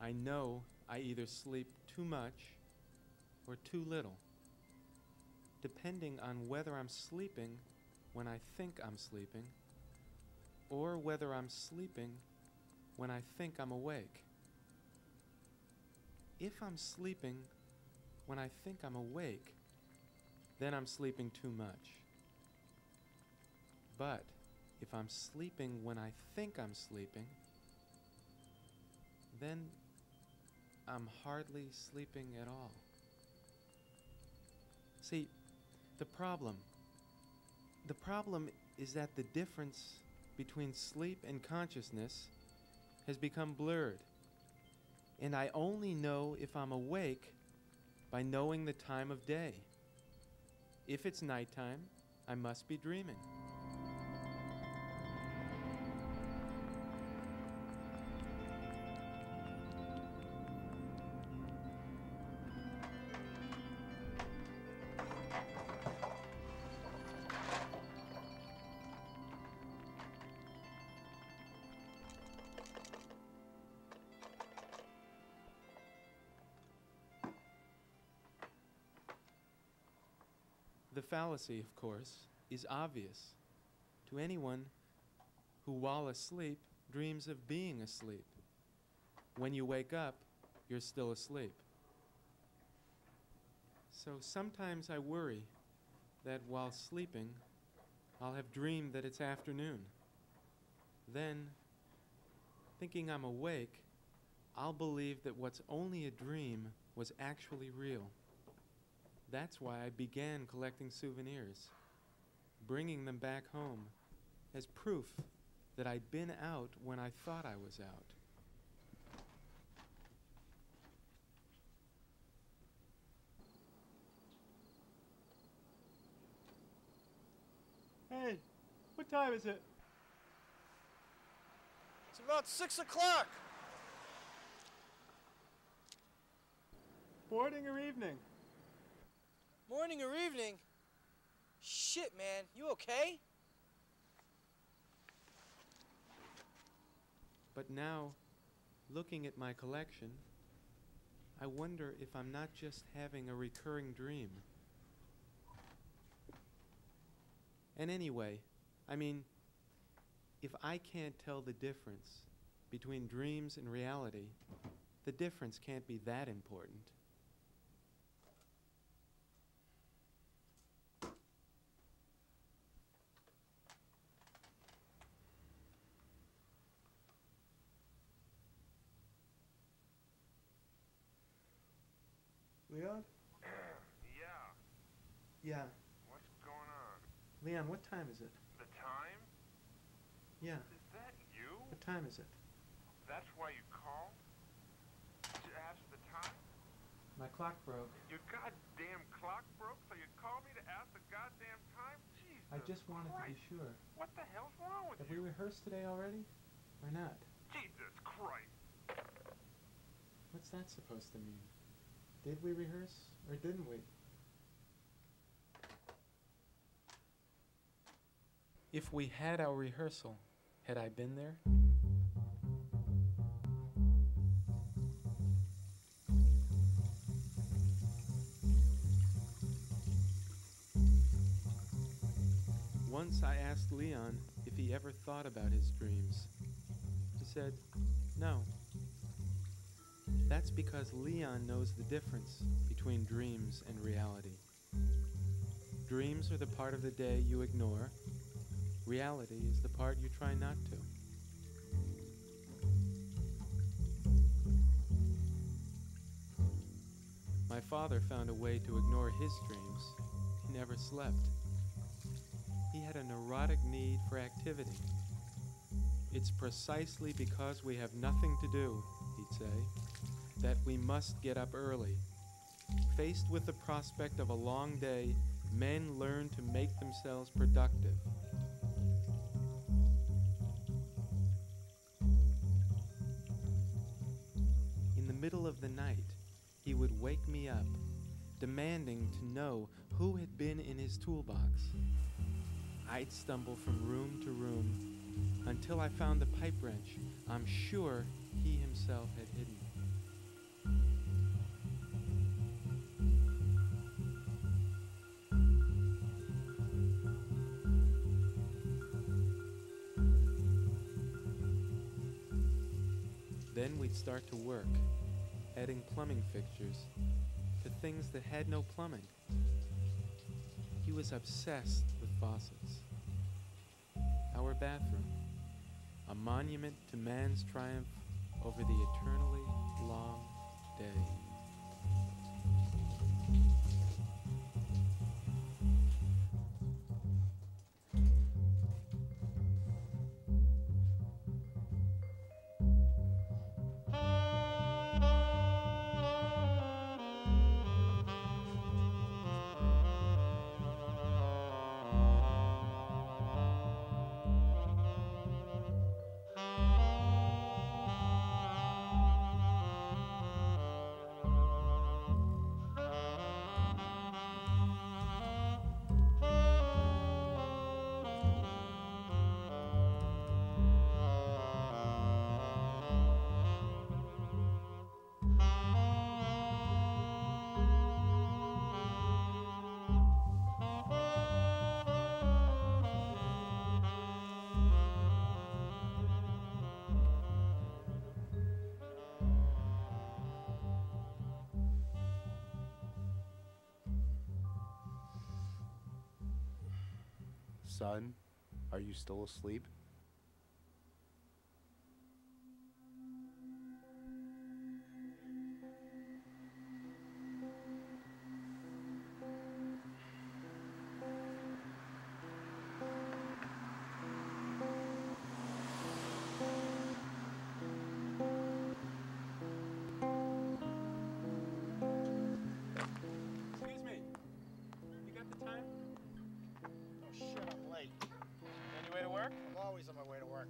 I know I either sleep too much or too little, depending on whether I'm sleeping when I think I'm sleeping, or whether I'm sleeping when I think I'm awake. If I'm sleeping when I think I'm awake, then I'm sleeping too much. But if I'm sleeping when I think I'm sleeping, then I'm hardly sleeping at all. See, the problem is that the difference between sleep and consciousness has become blurred, and I only know if I'm awake by knowing the time of day. If it's nighttime, I must be dreaming. The fallacy, of course, is obvious to anyone who, while asleep, dreams of being asleep. When you wake up, you're still asleep. So sometimes I worry that while sleeping, I'll have dreamed that it's afternoon. Then, thinking I'm awake, I'll believe that what's only a dream was actually real. That's why I began collecting souvenirs, bringing them back home as proof that I'd been out when I thought I was out. Hey, what time is it? It's about 6 o'clock. Morning or evening? Morning or evening? Shit, man, you okay? But now, looking at my collection, I wonder if I'm not just having a recurring dream. And anyway, I mean, if I can't tell the difference between dreams and reality, the difference can't be that important. Leon? Yeah. Yeah. What's going on? Leon, what time is it? The time? Yeah. Is that you? What time is it? That's why you called? To ask the time? My clock broke. Your goddamn clock broke, so you called me to ask the goddamn time? Jesus I just wanted Christ. to be sure. What the hell's wrong with Have you? we rehearsed today already? Or not? Jesus Christ. What's that supposed to mean? Did we rehearse or didn't we? If we had our rehearsal, had I been there? Once I asked Leon if he ever thought about his dreams. He said, no. That's because Leon knows the difference between dreams and reality. Dreams are the part of the day you ignore. Reality is the part you try not to. My father found a way to ignore his dreams. He never slept. He had a neurotic need for activity. It's precisely because we have nothing to do, he'd say, that we must get up early. Faced with the prospect of a long day, men learn to make themselves productive. In the middle of the night, he would wake me up, demanding to know who had been in his toolbox. I'd stumble from room to room until I found the pipe wrench I'm sure he himself had hidden. Then we'd start to work, adding plumbing fixtures to things that had no plumbing. He was obsessed with faucets. Our bathroom, a monument to man's triumph over the eternally long day. Son, are you still asleep? Excuse me, you got the time? Oh shit, I'm late. On your way to work? I'm always on my way to work.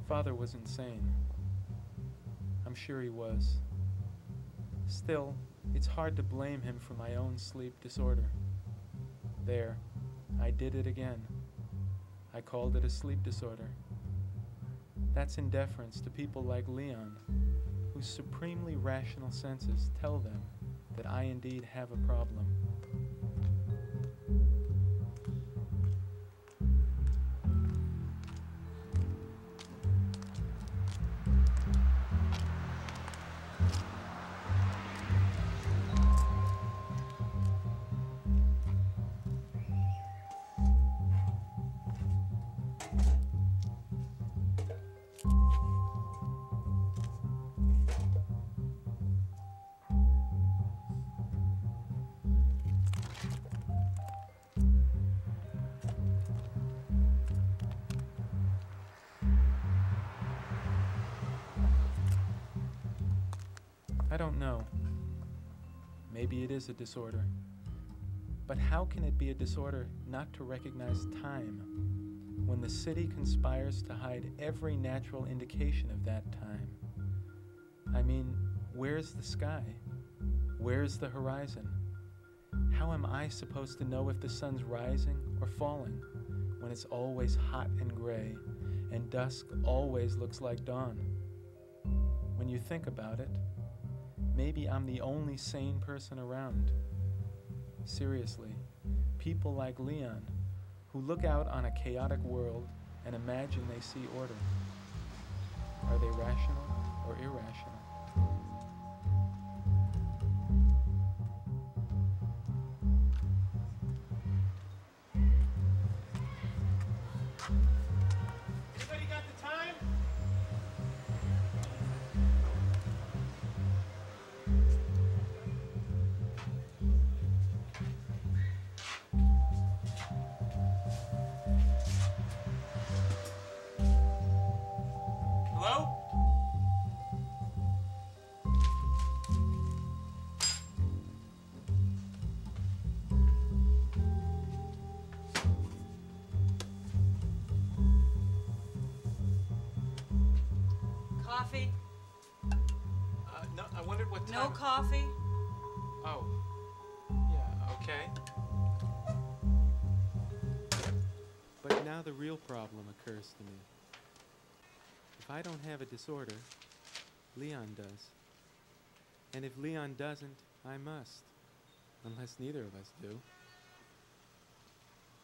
Father was insane. I'm sure he was. Still, it's hard to blame him for my own sleep disorder. There, I did it again. I called it a sleep disorder. That's in deference to people like Leon, whose supremely rational senses tell them that I indeed have a problem. I don't know. Maybe it is a disorder. But how can it be a disorder not to recognize time when the city conspires to hide every natural indication of that time? I mean, where's the sky? Where's the horizon? How am I supposed to know if the sun's rising or falling when it's always hot and gray and dusk always looks like dawn? when you think about it, maybe I'm the only sane person around. Seriously, people like Leon, who look out on a chaotic world and imagine they see order. Are they rational or irrational? Anybody got the time? Hello? Coffee? No, I wondered what time... No coffee? Oh. Yeah, okay. But now the real problem occurs to me. If I don't have a disorder, Leon does. And if Leon doesn't, I must. Unless neither of us do.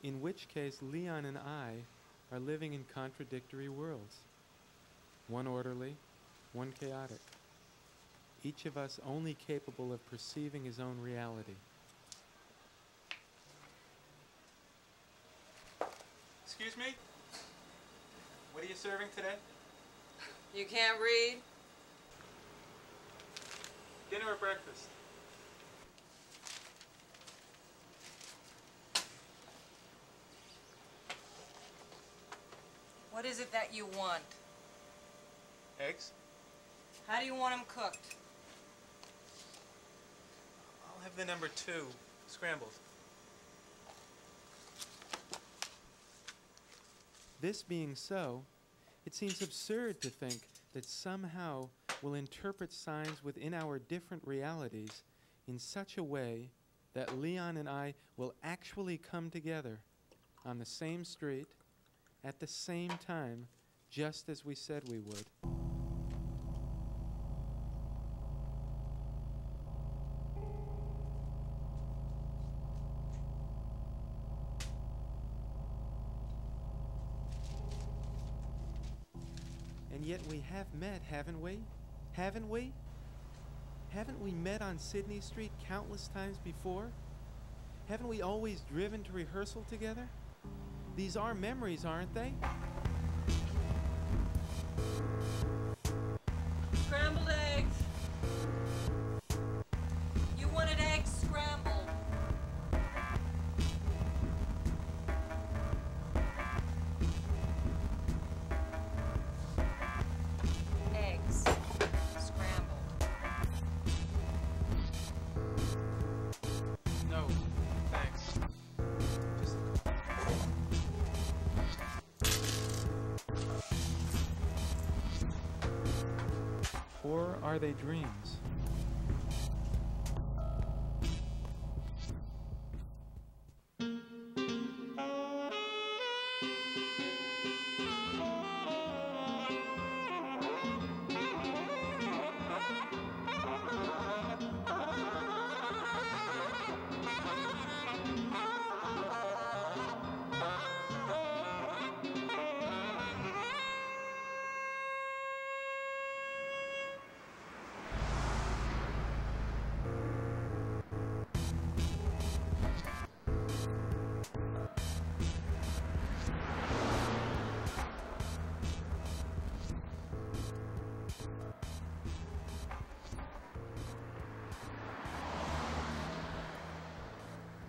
In which case, Leon and I are living in contradictory worlds. One orderly, one chaotic. Each of us only capable of perceiving his own reality. Excuse me? What are you serving today? You can't read? Dinner or breakfast? What is it that you want? Eggs? How do you want them cooked? I'll have the number 2, scrambled. This being so, it seems absurd to think that somehow we'll interpret signs within our different realities in such a way that Leon and I will actually come together on the same street at the same time, just as we said we would. And yet we have met, haven't we? Haven't we? Haven't we met on Sydney Street countless times before? Haven't we always driven to rehearsal together? These are memories, aren't they? Scrambled eggs. You wanted eggs scrambled. Eggs scrambled. No, thanks. Just... Or are they dreams?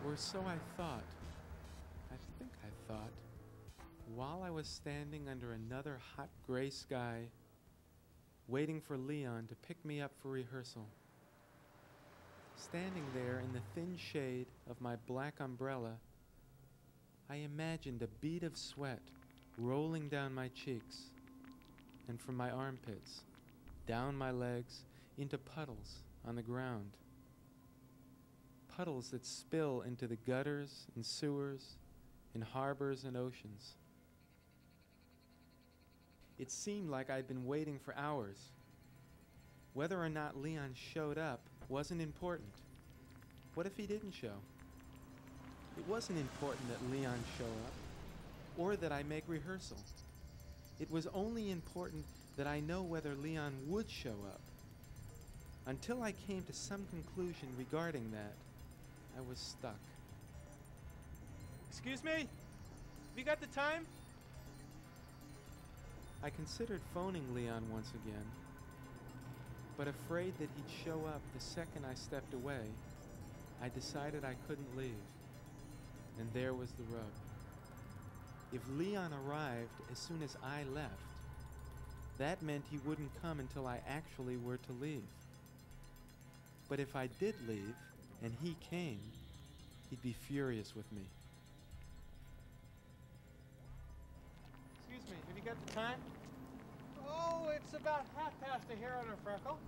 Or so I thought. I think I thought. While I was standing under another hot gray sky, waiting for Leon to pick me up for rehearsal. Standing there in the thin shade of my black umbrella, I imagined a bead of sweat rolling down my cheeks and from my armpits, down my legs, into puddles on the ground. Puddles that spill into the gutters and sewers, in harbors and oceans. It seemed like I'd been waiting for hours, Whether or not Leon showed up wasn't important. What if he didn't show? It wasn't important that Leon show up, or that I make rehearsal. It was only important that I know whether Leon would show up. Until I came to some conclusion regarding that, I was stuck. Excuse me? Have you got the time? I considered phoning Leon once again, but afraid that he'd show up the second I stepped away, I decided I couldn't leave. And there was the rub. If Leon arrived as soon as I left, that meant he wouldn't come until I actually were to leave. But if I did leave, and he came, he'd be furious with me. Excuse me, have you got the time? Oh, it's about 1/2 a hair on her freckle.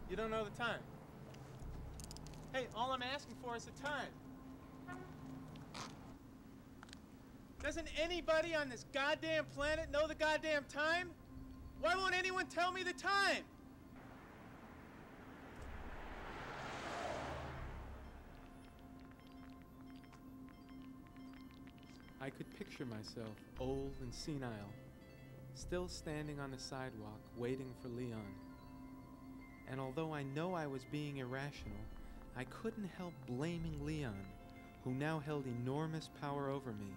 You don't know the time? Hey, all I'm asking for is the time. Doesn't anybody on this goddamn planet know the goddamn time? Why won't anyone tell me the time? I could picture myself, old and senile, still standing on the sidewalk waiting for Leon. And although I know I was being irrational, I couldn't help blaming Leon, who now held enormous power over me.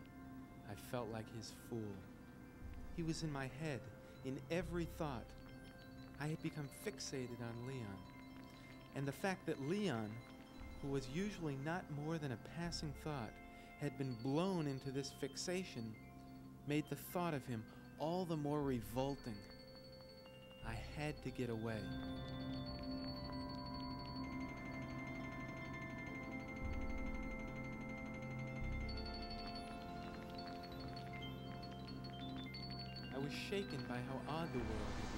I felt like his fool. He was in my head, in every thought. I had become fixated on Leon. And the fact that Leon, who was usually not more than a passing thought, had been blown into this fixation, made the thought of him all the more revolting. I had to get away. I was shaken by how odd the world had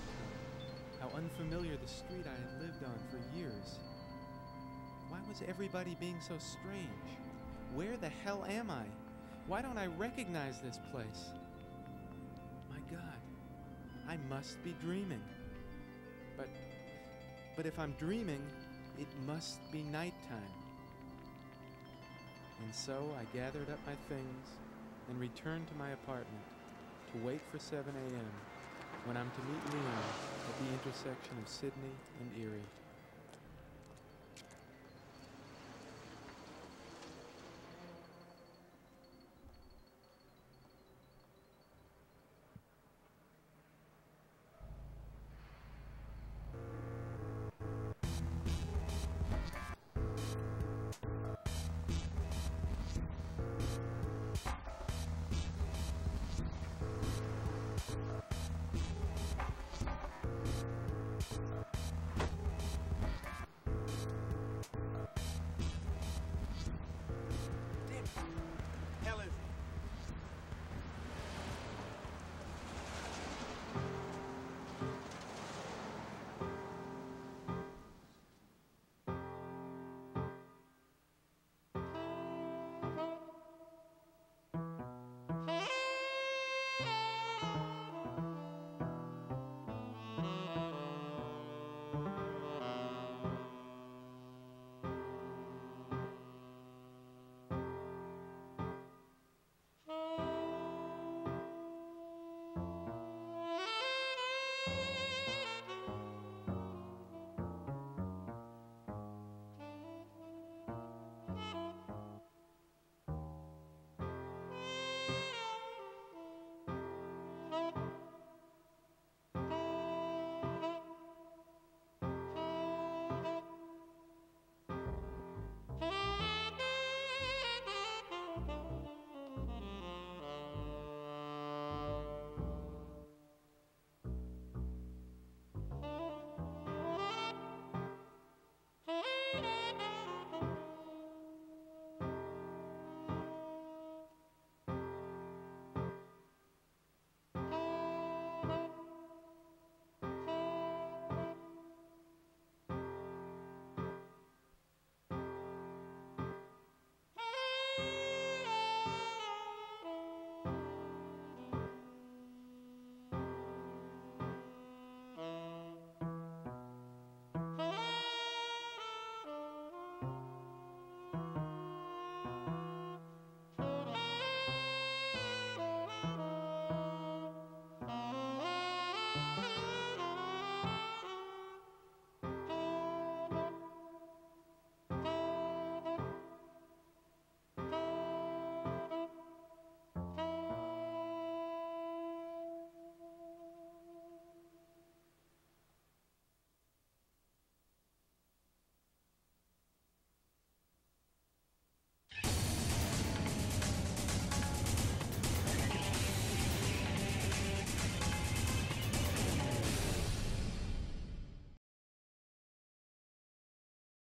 become, how unfamiliar the street I had lived on for years. Why was everybody being so strange? Where the hell am I? Why don't I recognize this place? My God, I must be dreaming. But if I'm dreaming, it must be nighttime. And so I gathered up my things and returned to my apartment to wait for 7 a.m. when I'm to meet Leon at the intersection of Sydney and Erie.